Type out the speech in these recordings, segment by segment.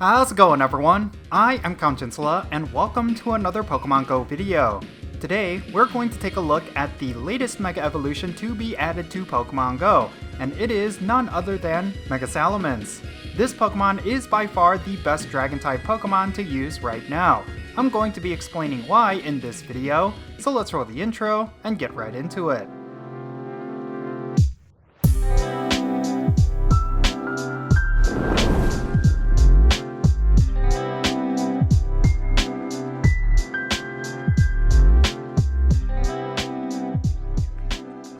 How's it going, everyone? I am Count Jinsula, and welcome to another Pokemon GO video. Today, we're going to take a look at the latest Mega Evolution to be added to Pokemon GO, and it is none other than Mega Salamence. This Pokemon is by far the best Dragon Type Pokemon to use right now. I'm going to be explaining why in this video, so let's roll the intro and get right into it.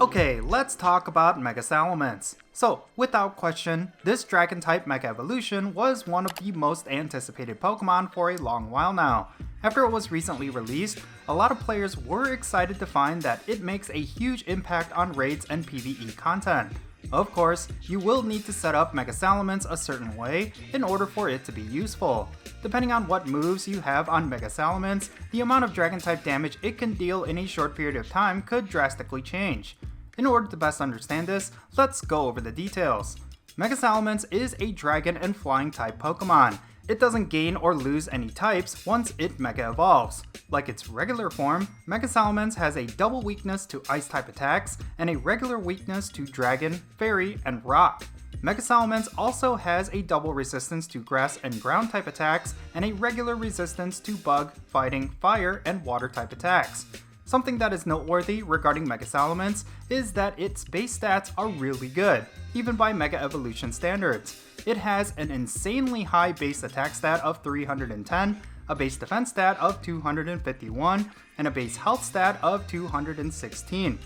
Okay, let's talk about Mega Salamence. So, without question, this Dragon Type Mega Evolution was one of the most anticipated Pokemon for a long while now. After it was recently released, a lot of players were excited to find that it makes a huge impact on raids and PvE content. Of course, you will need to set up Mega Salamence a certain way in order for it to be useful. Depending on what moves you have on Mega Salamence, the amount of Dragon Type damage it can deal in a short period of time could drastically change. In order to best understand this, let's go over the details. Mega Salamence is a Dragon and Flying type Pokemon. It doesn't gain or lose any types once it Mega Evolves. Like its regular form, Mega Salamence has a double weakness to Ice type attacks and a regular weakness to Dragon, Fairy, and Rock. Mega Salamence also has a double resistance to Grass and Ground type attacks and a regular resistance to Bug, Fighting, Fire, and Water type attacks. Something that is noteworthy regarding Mega Salamence is that its base stats are really good, even by Mega Evolution standards. It has an insanely high base attack stat of 310, a base defense stat of 251, and a base health stat of 216.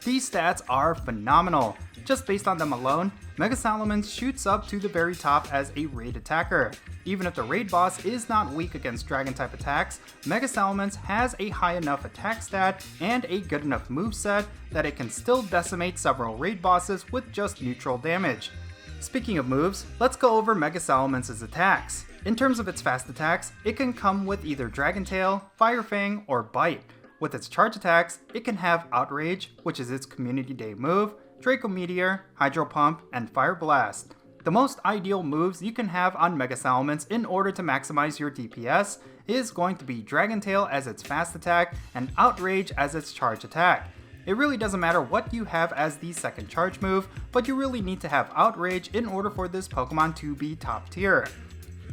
These stats are phenomenal. Just based on them alone, Mega Salamence shoots up to the very top as a raid attacker. Even if the raid boss is not weak against Dragon type attacks, Mega Salamence has a high enough attack stat and a good enough moveset that it can still decimate several raid bosses with just neutral damage. Speaking of moves, let's go over Mega Salamence's attacks. In terms of its fast attacks, it can come with either Dragon Tail, Fire Fang, or Bite. With its charge attacks, it can have Outrage, which is its Community Day move, Draco Meteor, Hydro Pump, and Fire Blast. The most ideal moves you can have on Mega Salamence in order to maximize your DPS is going to be Dragon Tail as its fast attack and Outrage as its charge attack. It really doesn't matter what you have as the second charge move, but you really need to have Outrage in order for this Pokemon to be top tier.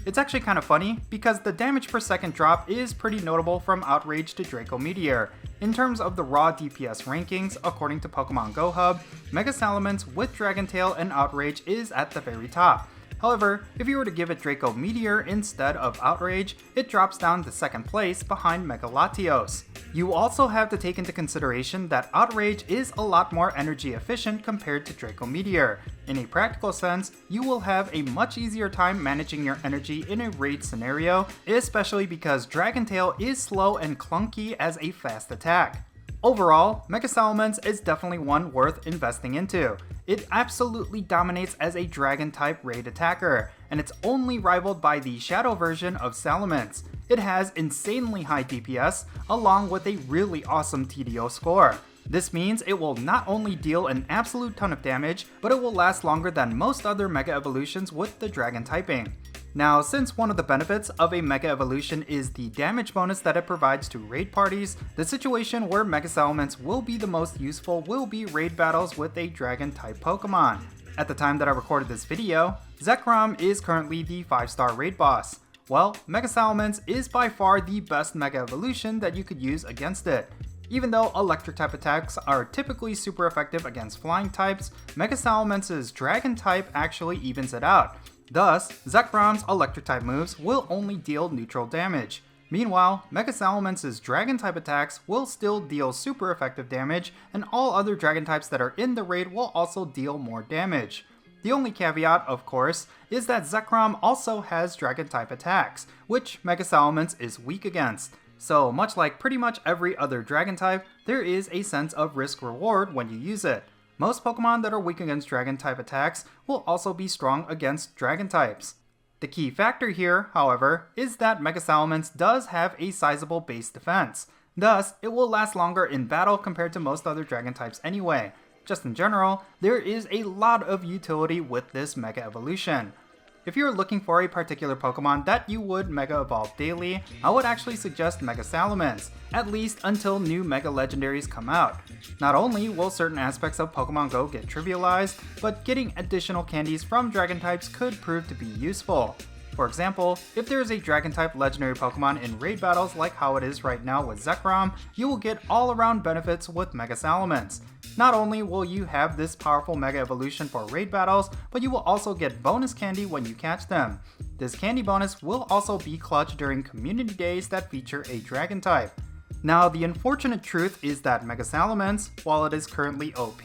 It's actually kind of funny because the damage per second drop is pretty notable from Outrage to Draco Meteor. In terms of the raw DPS rankings, according to Pokemon Go Hub, Mega Salamence with Dragon Tail and Outrage is at the very top. However, if you were to give it Draco Meteor instead of Outrage, it drops down to second place behind Mega Latios. You also have to take into consideration that Outrage is a lot more energy efficient compared to Draco Meteor. In a practical sense, you will have a much easier time managing your energy in a raid scenario, especially because Dragon Tail is slow and clunky as a fast attack. Overall, Mega Salamence is definitely one worth investing into. It absolutely dominates as a Dragon type raid attacker, and it's only rivaled by the Shadow version of Salamence. It has insanely high DPS, along with a really awesome TDO score. This means it will not only deal an absolute ton of damage, but it will last longer than most other Mega Evolutions with the Dragon typing. Now, since one of the benefits of a Mega Evolution is the damage bonus that it provides to raid parties, the situation where Mega Salamence will be the most useful will be raid battles with a Dragon type Pokemon. At the time that I recorded this video, Zekrom is currently the 5-star raid boss. Well, Mega Salamence is by far the best Mega Evolution that you could use against it. Even though electric type attacks are typically super effective against flying types, Mega Salamence's Dragon type actually evens it out. Thus, Zekrom's electric type moves will only deal neutral damage. Meanwhile, Mega Salamence's Dragon type attacks will still deal super effective damage, and all other Dragon types that are in the raid will also deal more damage. The only caveat, of course, is that Zekrom also has Dragon type attacks, which Mega Salamence is weak against. So much like pretty much every other Dragon type, there is a sense of risk-reward when you use it. Most Pokemon that are weak against Dragon type attacks will also be strong against Dragon types. The key factor here, however, is that Mega Salamence does have a sizable base defense. Thus, it will last longer in battle compared to most other Dragon types anyway. Just in general, there is a lot of utility with this Mega Evolution. If you're looking for a particular Pokemon that you would Mega Evolve daily, I would actually suggest Mega Salamence, at least until new Mega Legendaries come out. Not only will certain aspects of Pokemon GO get trivialized, but getting additional candies from Dragon types could prove to be useful. For example, if there is a Dragon type legendary Pokemon in raid battles like how it is right now with Zekrom, you will get all around benefits with Mega Salamence. Not only will you have this powerful Mega Evolution for raid battles, but you will also get bonus candy when you catch them. This candy bonus will also be clutch during community days that feature a Dragon type. Now, the unfortunate truth is that Mega Salamence, while it is currently OP,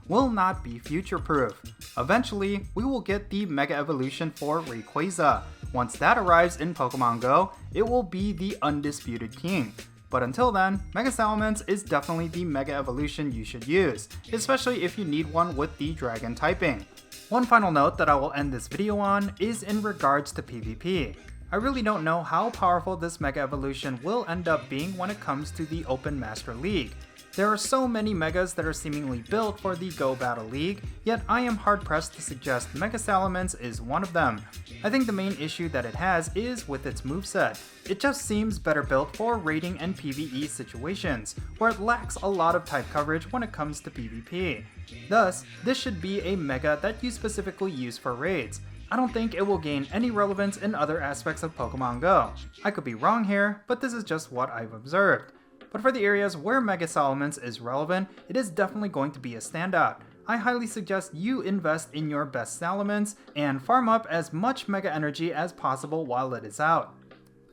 will not be future-proof. Eventually, we will get the Mega Evolution for Rayquaza. Once that arrives in Pokemon GO, it will be the undisputed king. But until then, Mega Salamence is definitely the Mega Evolution you should use, especially if you need one with the Dragon typing. One final note that I will end this video on is in regards to PvP. I really don't know how powerful this Mega Evolution will end up being when it comes to the Open Master League. There are so many Megas that are seemingly built for the Go Battle League, yet I am hard pressed to suggest Mega Salamence is one of them. I think the main issue that it has is with its moveset. It just seems better built for raiding and PvE situations, where it lacks a lot of type coverage when it comes to PvP. Thus, this should be a Mega that you specifically use for raids. I don't think it will gain any relevance in other aspects of Pokemon GO. I could be wrong here, but this is just what I've observed. But for the areas where Mega Salamence is relevant, it is definitely going to be a standout. I highly suggest you invest in your best Salamence and farm up as much Mega Energy as possible while it is out.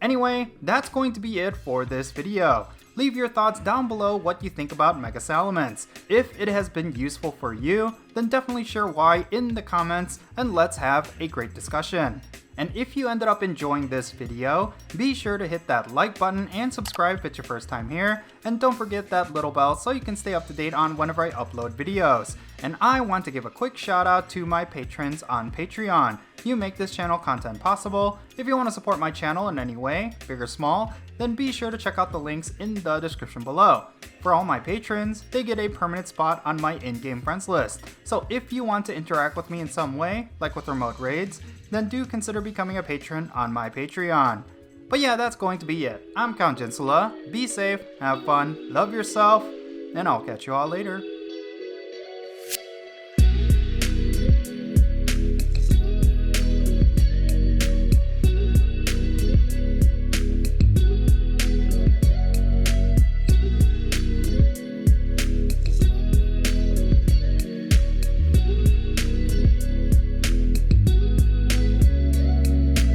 Anyway, that's going to be it for this video. Leave your thoughts down below what you think about Mega Salamence. If it has been useful for you, then definitely share why in the comments and let's have a great discussion. And if you ended up enjoying this video, be sure to hit that like button and subscribe if it's your first time here, and don't forget that little bell so you can stay up to date on whenever I upload videos. And I want to give a quick shout out to my patrons on Patreon. You make this channel content possible. If you want to support my channel in any way, big or small, then be sure to check out the links in the description below. For all my patrons, they get a permanent spot on my in-game friends list. So if you want to interact with me in some way, like with remote raids, then do consider becoming a patron on my Patreon. But yeah, that's going to be it. I'm Count Jinsula. Be safe, have fun, love yourself, and I'll catch you all later.